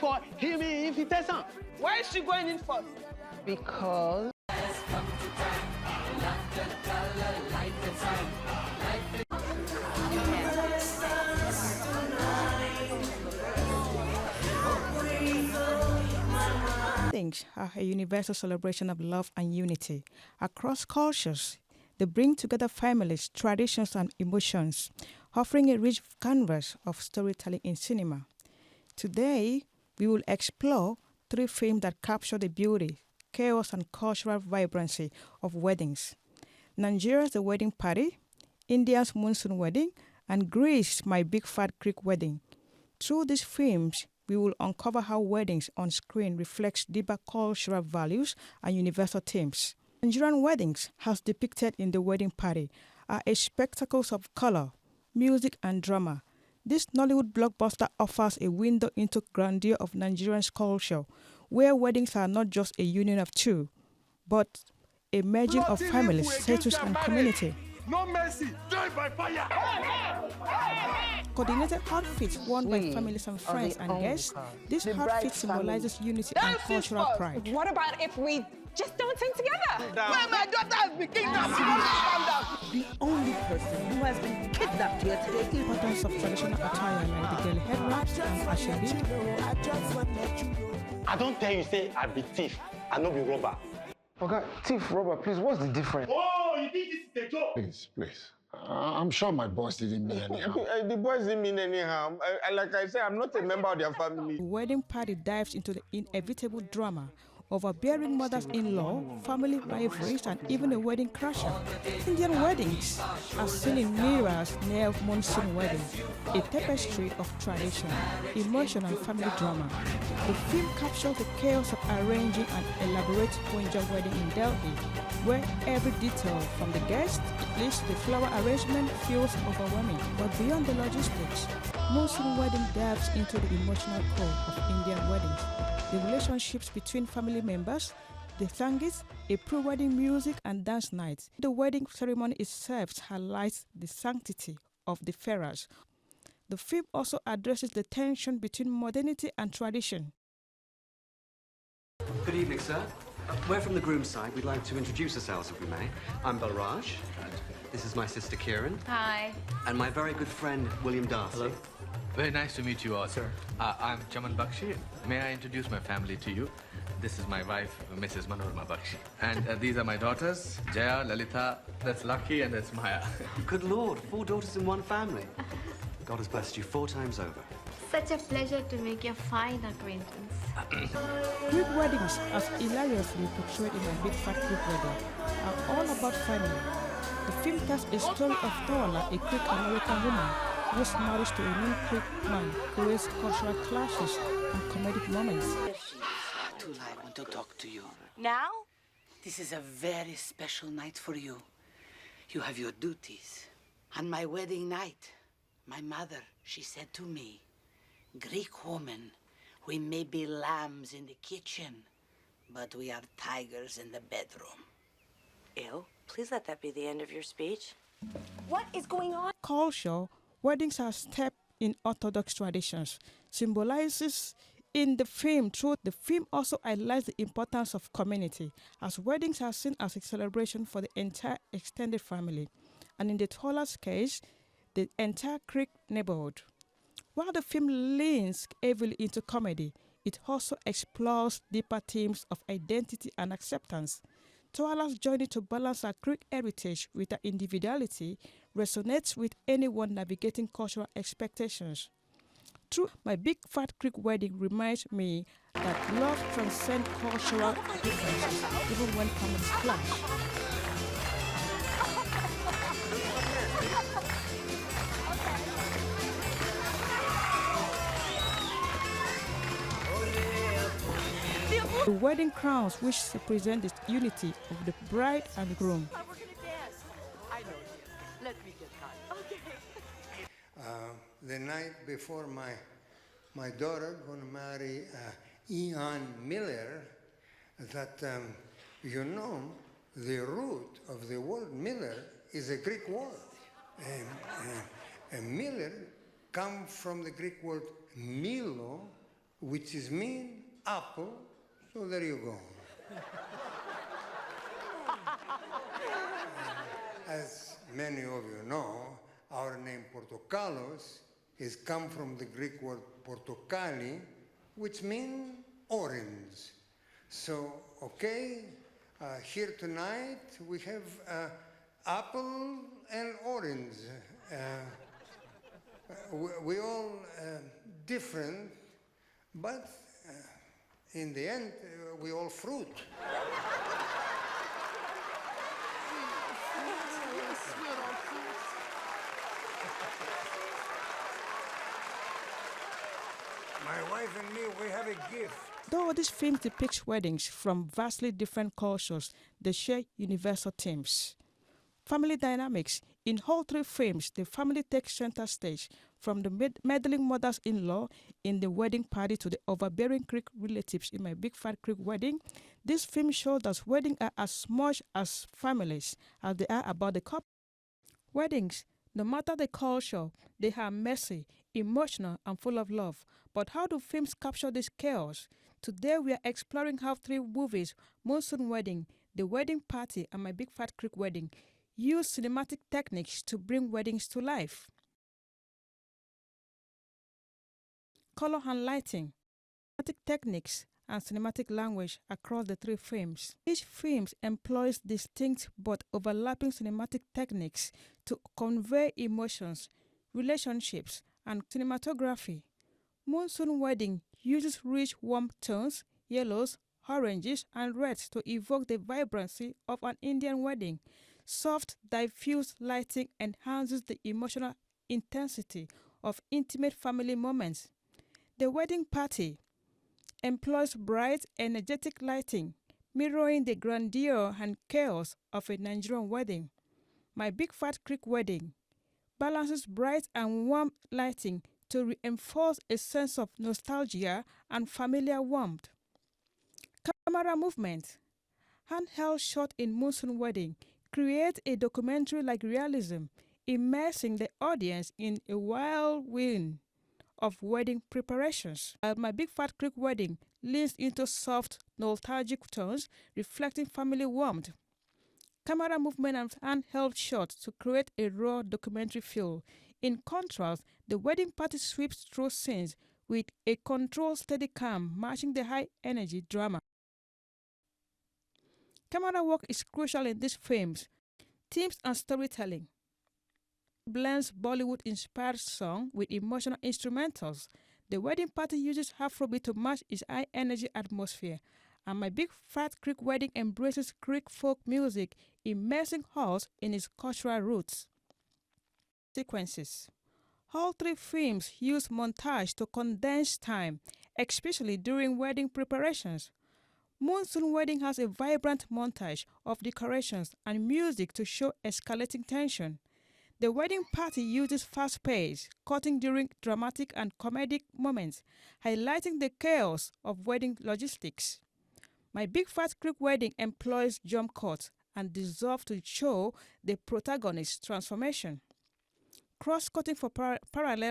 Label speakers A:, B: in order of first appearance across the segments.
A: for him invitation.
B: Why is she going in first?
C: Because
D: weddings are a universal celebration of love and unity. Across cultures, they bring together families, traditions, and emotions, offering a rich canvas of storytelling in cinema. Today, we will explore 3 films that capture the beauty, chaos, and cultural vibrancy of weddings. Nigeria's The Wedding Party, India's Monsoon Wedding, and Greece's My Big Fat Greek Wedding. Through these films, we will uncover how weddings on screen reflects deeper cultural values and universal themes. Nigerian weddings, as depicted in The Wedding Party, are a spectacles of color, music, and drama. This Nollywood blockbuster offers a window into grandeur of Nigerian culture, where weddings are not just a union of two, but a merging of families, status, and community.
A: No mercy, die by fire.
D: Coordinated outfits worn by families and friends and guests, this outfit symbolizes unity and cultural pride.
B: What about if we just don't sing together?
A: Where my daughter has been kidnapped.
C: the only person who has been kidnapped here today is
D: Importance of traditional attire like the girl head wraps and ashebi.
E: I don't tell you, say I be thief, I no be robber.
F: Okay, thief, robber, please, what's the difference?
E: Oh, you think this is a joke?
F: Please. I'm sure my boss didn't mean any harm.
G: The boys didn't mean any harm. Like I said, I'm not a member of their family.
D: The Wedding Party dives into the inevitable drama of overbearing mothers-in-law, family rivalries, and even a wedding crasher. Indian weddings are seen in mirrors near Monsoon Wedding, a tapestry of tradition, emotion, and family drama. The film captures the chaos of arranging an elaborate Punjab wedding in Delhi, where every detail from the guest list to the flower arrangement feels overwhelming. But beyond the logistics, Monsoon Wedding delves into the emotional core of Indian weddings. The relationships between family members, the sangis, a pre-wedding music and dance nights. The wedding ceremony itself highlights the sanctity of the pharaohs. The film also addresses the tension between modernity and tradition.
H: Good evening, sir. We're from the groom's side. We'd like to introduce ourselves, if we may. I'm Balraj. This is my sister, Kieran.
I: Hi.
H: And my very good friend, William Darcy.
J: Hello. Very nice to meet you all. Sir. I'm Chaman Bakshi. May I introduce my family to you? This is my wife, Mrs. Manorama Bakshi. And these are my daughters, Jaya, Lalita, that's Lucky, and that's Maya.
H: Good Lord, 4 daughters in one family. God has blessed you 4 times over.
I: Such a pleasure to make your fine acquaintance.
D: Greek weddings, as hilariously portrayed in My Big Fat Greek Wedding, are all about family. The film tells a story of Toala, a Greek American woman who is married to a non-Greek man, creates cultural clashes and comedic moments.
C: Tula, I want to talk to you.
I: Now?
C: This is a very special night for you. You have your duties. On my wedding night, my mother, she said to me, Greek woman, we may be lambs in the kitchen, but we are tigers in the bedroom.
K: Ew, please let that be the end of your speech. What is going on?
D: Culture, weddings are steeped in Orthodox traditions, symbolizes in the film. Through the film also highlights the importance of community, as weddings are seen as a celebration for the entire extended family, and in the Tola's case, the entire Greek neighborhood. While the film leans heavily into comedy, it also explores deeper themes of identity and acceptance. Toala's journey to balance her Greek heritage with her individuality resonates with anyone navigating cultural expectations. Through My Big Fat Greek Wedding reminds me that love transcends cultural differences, even when families clash. The wedding crowns, which represent the unity of the bride and groom.
K: We're gonna dance. I know. Let me get caught. Okay.
L: The night before my daughter gonna marry Ian Miller, that you know the root of the word Miller is a Greek word. And Miller come from the Greek word Milo, which is mean apple, so there you go. As many of you know, our name Portokalos has come from the Greek word portokali, which means orange. So, okay, here tonight we have apple and orange. We all different, but in the end, we all fruit. My wife and me, we have a gift.
D: Though this film depicts weddings from vastly different cultures, they share universal themes. Family dynamics. In all three films, the family takes center stage, from the meddling mothers-in-law in The Wedding Party to the overbearing Greek relatives in My Big Fat Greek Wedding. This film shows that weddings are as much as families as they are about the couple. Weddings, no matter the culture, they are messy, emotional, and full of love. But how do films capture this chaos? Today we are exploring how three movies, Monsoon Wedding, The Wedding Party, and My Big Fat Greek Wedding, use cinematic techniques to bring weddings to life. Color and lighting, cinematic techniques, and cinematic language across the three films. Each film employs distinct but overlapping cinematic techniques to convey emotions, relationships, and cinematography. Monsoon Wedding uses rich warm tones, yellows, oranges, and reds to evoke the vibrancy of an Indian wedding. Soft, diffuse lighting enhances the emotional intensity of intimate family moments. The Wedding Party employs bright, energetic lighting, mirroring the grandeur and chaos of a Nigerian wedding. My Big Fat Greek Wedding balances bright and warm lighting to reinforce a sense of nostalgia and familiar warmth. Camera movement. Handheld shot in Monsoon Wedding create a documentary-like realism, immersing the audience in a whirlwind of wedding preparations. My Big Fat Greek Wedding leans into soft, nostalgic tones, reflecting family warmth. Camera movement and handheld shots to create a raw documentary feel. In contrast, the Wedding Party sweeps through scenes with a controlled, steady calm, matching the high-energy drama. Camera work is crucial in these films. Themes and storytelling. Blends Bollywood-inspired song with emotional instrumentals. The Wedding Party uses Afrobeat to match its high-energy atmosphere. And My Big Fat Greek Wedding embraces Greek folk music, immersing us in its cultural roots. Sequences. All three films use montage to condense time, especially during wedding preparations. Monsoon Wedding has a vibrant montage of decorations and music to show escalating tension. The Wedding Party uses fast pace, cutting during dramatic and comedic moments, highlighting the chaos of wedding logistics. My Big Fat Greek Wedding employs jump cuts and dissolve to show the protagonist's transformation. Cross-cutting for parallel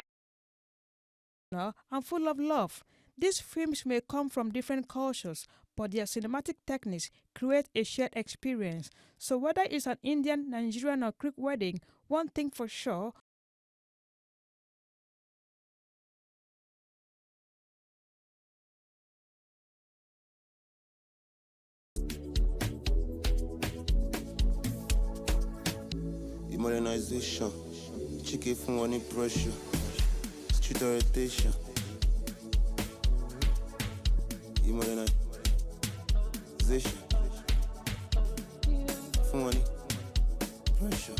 D: and full of love. These films may come from different cultures, but their cinematic techniques create a shared experience. So whether it's an Indian, Nigerian, or Greek wedding, one thing for sure,
M: modernization, chicken for money pressure, street orientation. Modernization, for money pressure.